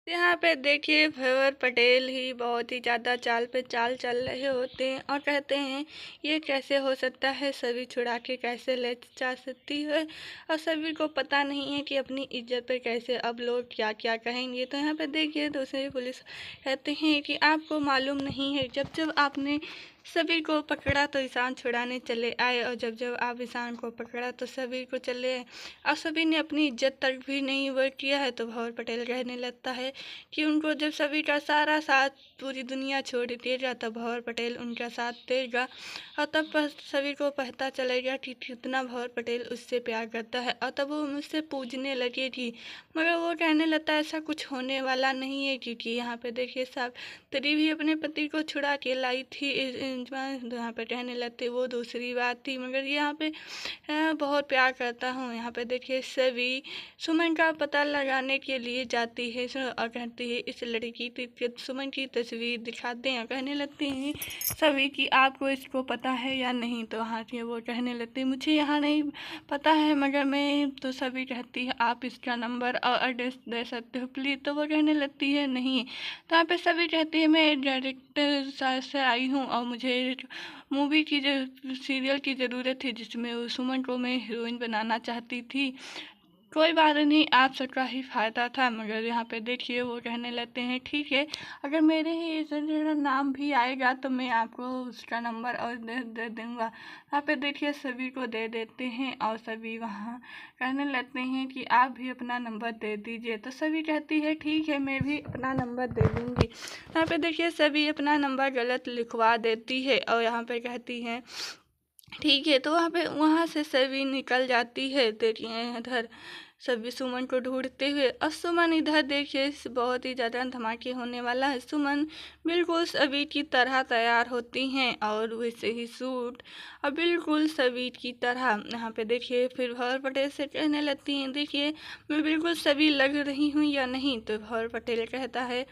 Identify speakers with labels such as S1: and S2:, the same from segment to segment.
S1: यहाँ पे देखिए भंवर पटेल ही बहुत ही ज़्यादा चाल पे चाल चल रहे होते हैं और कहते हैं ये कैसे हो सकता है, सभी छुड़ा के कैसे ले जा सकती है। और सभी को पता नहीं है कि अपनी इज्जत पे कैसे अब लोग क्या क्या कहेंगे। तो यहाँ पे देखिए दूसरी पुलिस कहते हैं कि आपको मालूम नहीं है, जब जब आपने सभी को पकड़ा तो ईशान छुड़ाने चले आए, और जब जब आप ईशान को पकड़ा तो सभी को चले आए और सभी ने अपनी इज्जत तक भी नहीं वो किया है। तो भंवर पटेल कहने लगता है कि उनको जब सभी का सारा साथ पूरी दुनिया छोड़ देगा तब भंवर पटेल उनका साथ देगा, और तब सभी को पता चलेगा कि कितना भंवर पटेल उससे प्यार करता है, और तब वो मुझसे पूछने लगेगी। मगर वो कहने लगता है ऐसा कुछ होने वाला नहीं है, क्योंकि यहाँ पे देखिए सावित्री भी अपने पति को छुड़ा के लाई थी। यहाँ पे कहने लगते वो दूसरी बात थी, मगर यहाँ पे बहुत प्यार करता हूँ। यहाँ पे देखिए सभी सुमन का पता लगाने के लिए जाती है और कहती है इस लड़की की सुमन की तस्वीर दिखाते हैं। कहने लगती हैं सभी कि आपको इसको पता है या नहीं। तो हाँ जी, वो कहने लगती है मुझे यहाँ नहीं पता है, मगर मैं तो सभी कहती है आप इसका नंबर और एड्रेस दे सकते हो प्लीज़। तो वो कहने लगती है नहीं। तो यहाँ पे सभी कहती है मैं डायरेक्टर से आई हूँ और मुझे मूवी की सीरियल की ज़रूरत थी जिसमें सुमन को मैं हीरोइन बनाना चाहती थी। कोई बात नहीं, आप सबका ही फ़ायदा था। मगर यहाँ पे देखिए वो कहने लगते हैं ठीक है, अगर मेरे ही मेरा नाम भी आएगा तो मैं आपको उसका नंबर और दे दूँगा। यहाँ पे देखिए सभी को दे देते हैं और सभी वहाँ कहने लगते हैं कि आप भी अपना नंबर दे दीजिए। तो सभी कहती है ठीक है, मैं भी अपना नंबर दे दूँगी। यहाँ पे देखिए सभी अपना नंबर गलत लिखवा देती है और यहाँ पे कहती हैं ठीक है। तो वहाँ से सभी निकल जाती है। देखिए इधर सभी सुमन को ढूंढते हुए, और सुमन इधर देखिए बहुत ही ज़्यादा धमाके होने वाला है। सुमन बिल्कुल सभी की तरह तैयार होती हैं और वैसे ही सूट और बिल्कुल सभी की तरह। यहाँ पे देखिए फिर भंवर पटेल से कहने लगती हैं देखिए मैं बिल्कुल सभी लग रही हूँ या नहीं। तो भंवर पटेल कहता है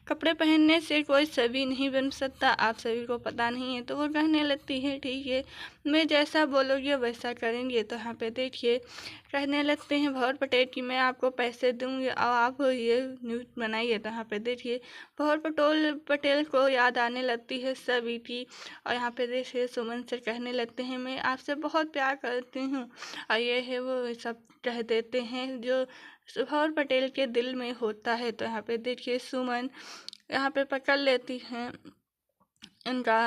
S1: कपड़े पहनने से कोई सभी नहीं बन सकता, आप सभी को पता नहीं है। तो वो कहने लगती है ठीक है, मैं जैसा बोलोगे वैसा करेंगे। तो यहाँ पे देखिए कहने लगते हैं भंवर पटेल कि मैं आपको पैसे दूंगी और आप ये न्यूज़ बनाइए। तो यहाँ पे देखिए भंवर पटेल को याद आने लगती है सभी की, और यहाँ पे देखिए सुमन से कहने लगते हैं मैं आपसे बहुत प्यार करती हूँ, और ये है वो सब कह देते हैं जो भंवर पटेल के दिल में होता है। तो यहाँ पे देखिए सुमन यहाँ पे पकड़ लेती हैं इनका।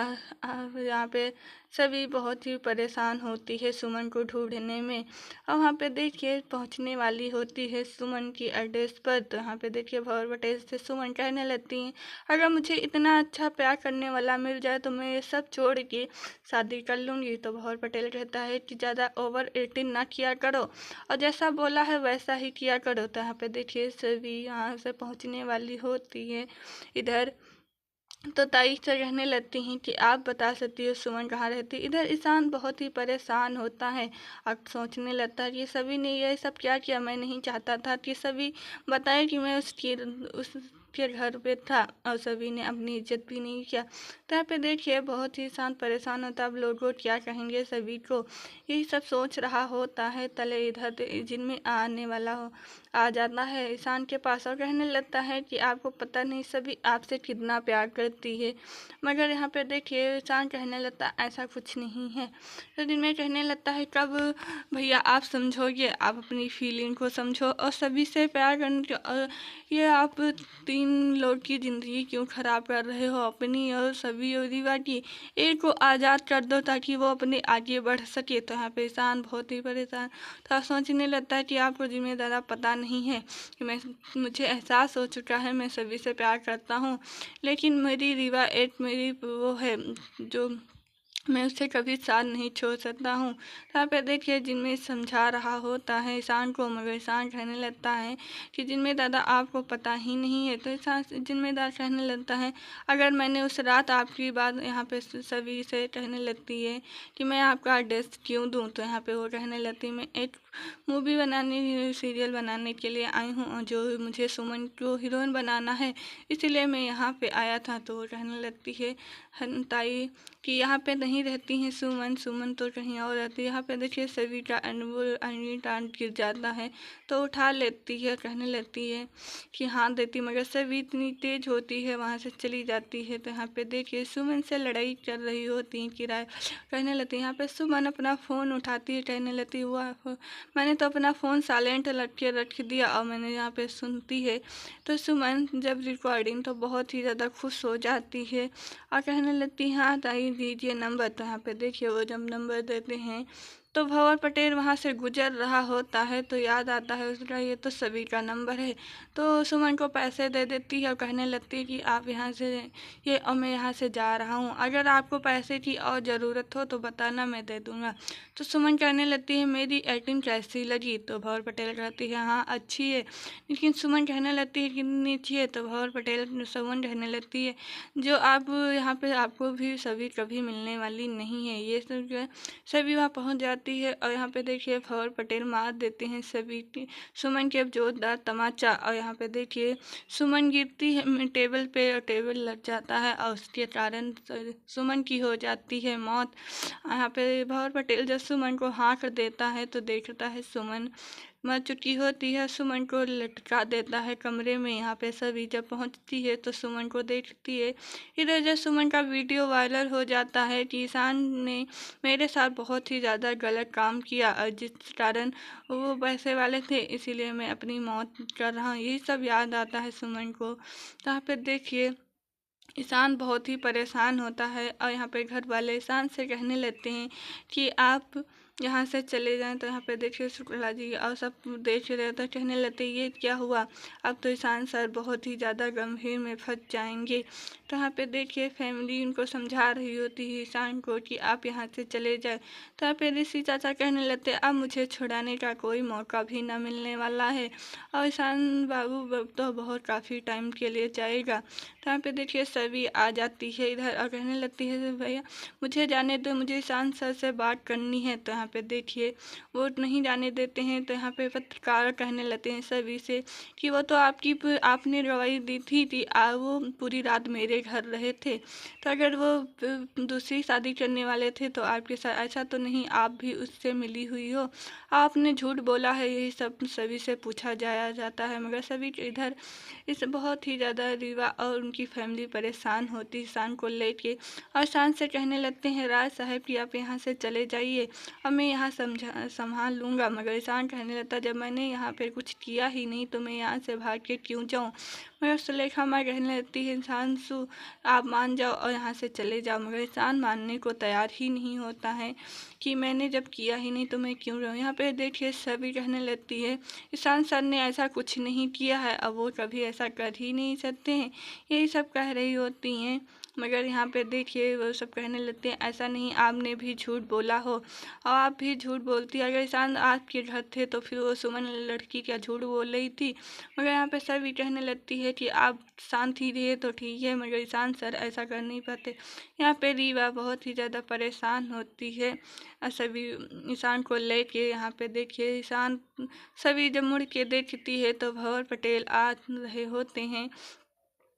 S1: यहाँ पे सभी बहुत ही परेशान होती है सुमन को ढूंढने में, और वहाँ पे देखिए पहुँचने वाली होती है सुमन की एड्रेस पर। तो यहाँ पे देखिए भंवर पटेल से सुमन कहने लगती हैं अगर मुझे इतना अच्छा प्यार करने वाला मिल जाए तो मैं ये सब छोड़ के शादी कर लूँगी। तो भंवर पटेल कहता है कि ज़्यादा ओवर एक्टिंग ना किया करो और जैसा बोला है वैसा ही किया करो। तो यहाँ पे देखिए सभी यहाँ से पहुँचने वाली होती है इधर। तो ताई से कहने लगती हैं कि आप बता सकती हो सुमन कहाँ रहती है। इधर ईशान बहुत ही परेशान होता है और सोचने लगता है कि सभी ने ये सब क्या किया, मैं नहीं चाहता था कि सभी बताए कि मैं उसके घर पे था, और सभी ने अपनी इज्जत भी नहीं किया। तो यहाँ पे देखिए बहुत ही ईशान परेशान होता है, अब लोग क्या कहेंगे सभी को, यही सब सोच रहा होता है। तले इधर जिनमें आने वाला हो आ जाता है ईशान के पास और कहने लगता है कि आपको पता नहीं सभी आपसे कितना प्यार करती है। मगर यहाँ पे देखिए ईशान कहने लगता है ऐसा कुछ नहीं है। तो दिन में कहने लगता है कब भैया आप समझोगे, आप अपनी फीलिंग को समझो और सभी से प्यार करने और ये आप तीन लोग की ज़िंदगी क्यों ख़राब कर रहे हो अपनी और सभी और दीवा की। एक को आज़ाद कर दो ताकि वो अपने आगे बढ़ सके। तो यहाँ पे ईशान बहुत ही परेशान था, सोचने लगता है कि आपको जिम्मेदारा पता नहीं है कि मुझे एहसास हो चुका है मैं सभी से प्यार करता हूँ, लेकिन मेरी रीवा एक मेरी वो है जो मैं उससे कभी साथ नहीं छोड़ सकता हूँ। यहाँ पे देखिए जिनमें समझा रहा होता है ईशान को, मगर ईशान कहने लगता है कि जिनमें दादा आपको पता ही नहीं है। तो ईशान जिम्मेदार कहने लगता है अगर मैंने उस रात आपकी बात यहाँ पे सभी से कहने लगती है कि मैं आपका एड्रेस क्यों दूँ। तो यहाँ पे वो कहने लगती है मैं एक मूवी बनाने सीरियल बनाने के लिए आई हूँ जो मुझे सुमन को हीरोइन बनाना है, इसीलिए मैं यहाँ पे आया था। तो वो कहने लगती है ताई कि यहाँ पे नहीं कहीं रहती हैं सुमन, सुमन तो कहीं और रहती है। यहाँ पे देखिए सविता अनीता गिर जाता है तो उठा लेती है, कहने लगती है कि हाँ देती, मगर सभी इतनी तेज होती है वहाँ से चली जाती है। तो यहाँ पे देखिए सुमन से लड़ाई कर रही होती है किराए, कहने लगती है। यहाँ पे सुमन अपना फ़ोन उठाती है, कहने लगती है वाह मैंने तो अपना फ़ोन साइलेंट रख दिया और मैंने यहाँ पे सुनती है। तो सुमन जब रिकॉर्डिंग तो बहुत ही ज़्यादा खुश हो जाती है और कहने लगती है हाँ ताई दीजिए नंबर। तो यहाँ पे देखिए वो जब नंबर देते हैं तो भंवर पटेल वहाँ से गुजर रहा होता है तो याद आता है उसका ये तो सभी का नंबर है। तो सुमन को पैसे दे देती है और कहने लगती है कि आप यहाँ से ये और मैं यहाँ से जा रहा हूँ, अगर आपको पैसे की और ज़रूरत हो तो बताना मैं दे दूँगा। तो सुमन कहने लगती है मेरी एक्टिंग कैसी लगी। तो भंवर पटेल कहती है हाँ अच्छी है। लेकिन सुमन कहने लगती है कितनी अच्छी है। तो भंवर पटेल सुमन कहने लगती है जो आप यहाँ पे आपको भी सभी कभी मिलने वाली नहीं है। ये सब जो है सभी वहाँ पहुँच जाती है और यहाँ पे देखिए भंवर पटेल मार देते हैं सभी की सुमन के अब जोरदार तमाचा। और यहाँ पे देखिए सुमन गिरती है टेबल पे और टेबल लग जाता है और उसके कारण सुमन की हो जाती है मौत। यहाँ पे भंवर पटेल जब सुमन को हाँक देता है तो देखता है सुमन मर चुकी होती है, सुमन को लटका देता है कमरे में। यहाँ पे सभी जब पहुँचती है तो सुमन को देखती है। इधर जब सुमन का वीडियो वायरल हो जाता है कि ईशान ने मेरे साथ बहुत ही ज़्यादा गलत काम किया और जिस कारण वो पैसे वाले थे इसीलिए मैं अपनी मौत कर रहा हूँ, यही सब याद आता है सुमन को। तो यहाँ पे देखिए ईशान बहुत ही परेशान होता है और यहाँ पे घर वाले ईशान से कहने लगते हैं कि आप यहाँ से चले जाएं। तो यहाँ पे देखिए शुक्ला जी और सब देख रहे तो कहने लगते ये क्या हुआ, अब तो ईशान सर बहुत ही ज़्यादा गंभीर में फंस जाएंगे। तो यहाँ पे देखिए फैमिली उनको समझा रही होती है ईशान को कि आप यहाँ से चले जाए। तो यहाँ पे ऋषि चाचा कहने लगते अब मुझे छुड़ाने का कोई मौका भी ना मिलने वाला है और ईशान बाबू तो बहुत काफ़ी टाइम के लिए जाएगा। तो यहाँ पे देखिए सभी आ जाती है इधर और कहने लगती है भैया मुझे जाने दो, मुझे ईशान सर से बात करनी है। तो यहाँ पे देखिए वो नहीं जाने देते हैं। तो यहाँ पे पत्रकार कहने लगते हैं सभी से कि वो तो आपने गवाही दी थी कि वो पूरी रात मेरे घर रहे थे, तो अगर वो दूसरी शादी करने वाले थे तो आपके साथ ऐसा तो नहीं आप भी उससे मिली हुई हो, आपने झूठ बोला है, यही सब सभी से पूछा जाया जाता है। मगर सभी इधर इस बहुत ही ज़्यादा रीवा और उनकी फैमिली परेशान होती ईशान को लेके और ईशान से कहने लगते हैं राज साहब कि आप यहाँ से चले जाइए और मैं यहाँ संभाल लूँगा। मगर ईशान कहने लगता जब मैंने यहाँ पे कुछ किया ही नहीं तो मैं यहाँ से भाग के क्यों जाऊँ। मगर सुलेखा माँ कहने लगती है ईशान आप मान जाओ और यहाँ से चले जाओ। मगर ईशान मानने को तैयार ही नहीं होता है कि मैंने जब किया ही नहीं तो मैं क्यों रहूँ। यहाँ पे देखिए सभी कहने लगती है ईशान सर ने ऐसा कुछ नहीं किया है, अब वो कभी ऐसा कर ही नहीं सकते हैं, यही सब कह रही होती हैं। मगर यहाँ पे देखिए वो सब कहने लगते हैं ऐसा नहीं आपने भी झूठ बोला हो और आप भी झूठ बोलती, अगर ईशान आपके घर थे तो फिर वो सुमन लड़की क्या झूठ बोल रही थी। मगर यहाँ पे सभी कहने लगती है कि आप शांत ही रहिए तो ठीक है, मगर ईशान सर ऐसा कर नहीं पाते। यहाँ पे रीवा बहुत ही ज़्यादा परेशान होती है सभी ईशान को लेके। यहाँ पे देखिए ईशान सभी जब मुड़ के देखती है तो भंवर पटेल आ रहे होते हैं।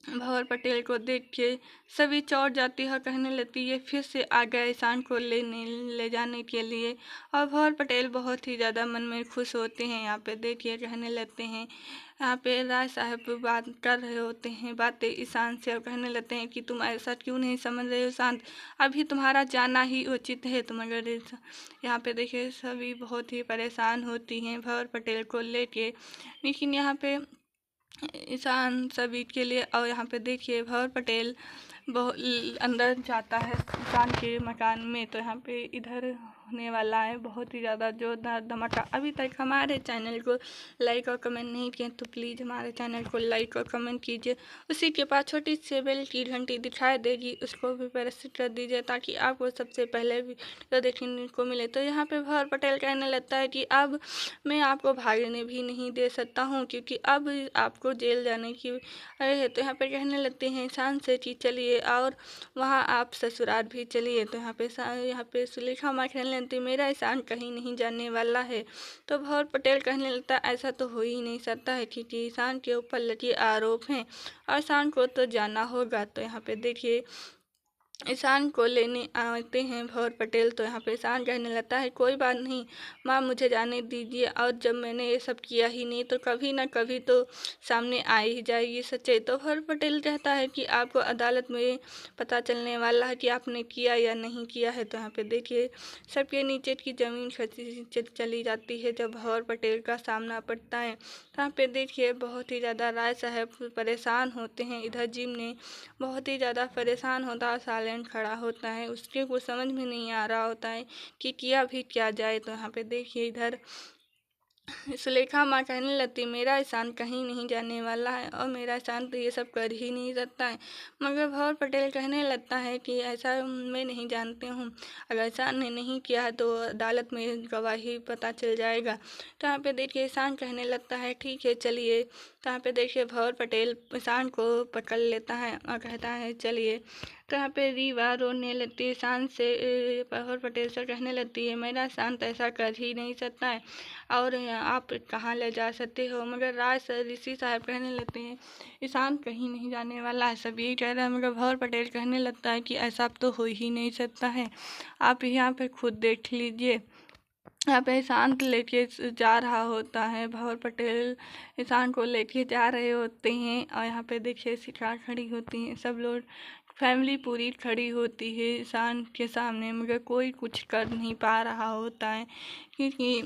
S1: भंवर पटेल को देख के सभी चौंक जाती है और कहने लगती है फिर से आ गया ईशान को ले जाने के लिए। और भंवर पटेल बहुत ही ज़्यादा मन में खुश होते हैं। यहाँ पे देखिए कहने लगते हैं यहाँ पे राज साहब बात कर रहे होते हैं बातें ईशान से और कहने लगते हैं कि तुम ऐसा क्यों नहीं समझ रहे हो शांत, अभी तुम्हारा जाना ही उचित है। तो मगर यहाँ पे देखिए सभी बहुत ही परेशान होती हैं भंवर पटेल को लेके। लेकिन यहाँ पे ईशान सभी के लिए और यहाँ पे देखिए भंवर पटेल बहुत अंदर जाता है ईशान के मकान में। तो यहाँ पे इधर होने वाला है बहुत ही ज़्यादा जोरदार धमाका। अभी तक हमारे चैनल को लाइक और कमेंट नहीं किए तो प्लीज़ हमारे चैनल को लाइक और कमेंट कीजिए। उसी के पास छोटी सी बेल की घंटी दिखाई देगी, उसको भी प्रेस कर दीजिए ताकि आपको सबसे पहले वीडियो देखने को मिले। तो यहाँ पे भंवर पटेल कहने लगता है कि अब मैं आपको भागने भी नहीं दे सकता हूँ क्योंकि अब आपको जेल जाने की है। तो यहाँ पे कहने लगते हैं ईशान से कि चलिए और वहाँ आप ससुराल भी चलिए। तो यहाँ पे सुलेखा माँ कहने लगती मेरा ईशान कहीं नहीं जाने वाला है। तो भंवर पटेल कहने लगता ऐसा तो हो ही नहीं सकता है क्योंकि ईशान के ऊपर लगे आरोप हैं और ईशान को तो जाना होगा। तो यहाँ पे देखिए ईशान को लेने आते हैं भंवर पटेल। तो यहाँ पे ईशान कहने लगता है कोई बात नहीं माँ, मुझे जाने दीजिए, और जब मैंने ये सब किया ही नहीं तो कभी ना कभी तो सामने आ ही जाएगी सच्चाई। तो भंवर पटेल कहता है कि आपको अदालत में पता चलने वाला है कि आपने किया या नहीं किया है। तो यहाँ पे देखिए सबके नीचे की ज़मीन खसी चली जाती है जब भंवर पटेल का सामना पड़ता है। तो यहाँ पे देखिए बहुत ही ज़्यादा राय साहब परेशान होते हैं। इधर जिम ने बहुत ही ज़्यादा परेशान होता है, साइलेंट खड़ा होता है, उसके कुछ समझ में नहीं आ रहा होता है कि किया भी क्या जाए। तो यहाँ पे देखिए इधर सुलेखा माँ कहने लगती मेरा ईशान कहीं नहीं जाने वाला है और मेरा ईशान तो ये सब कर ही नहीं सकता है। मगर भंवर पटेल कहने लगता है कि ऐसा मैं नहीं जानती हूँ, अगर ईशान ने नहीं किया है तो अदालत में गवाही पता चल जाएगा। तो यहाँ पे देखिए ईशान कहने लगता है ठीक है चलिए। तो यहाँ पे देखिए भंवर पटेल ईशान को पकड़ लेता है और कहता है चलिए। तो यहाँ पे रीवा रोने लगती है ईशान से, भंवर पटेल से कहने लगती है मेरा ईशान तो ऐसा कर ही नहीं सकता है और आप कहाँ ले जा सकते हो। मगर ऋषि साहब कहने लगते हैं ईशान कहीं नहीं जाने वाला है, सब यही कह रहे हैं। मगर भंवर पटेल कहने लगता है कि ऐसा तो हो ही नहीं सकता है, आप यहाँ पे खुद देख लीजिए। यहाँ पे ईशान लेके जा रहा होता है, भंवर पटेल ईशान को लेके जा रहे होते हैं और यहाँ पे देखिए शिखा खड़ी होती हैं, सब लोग फैमिली पूरी खड़ी होती है ईशान के सामने। मगर कोई कुछ कर नहीं पा रहा होता है क्योंकि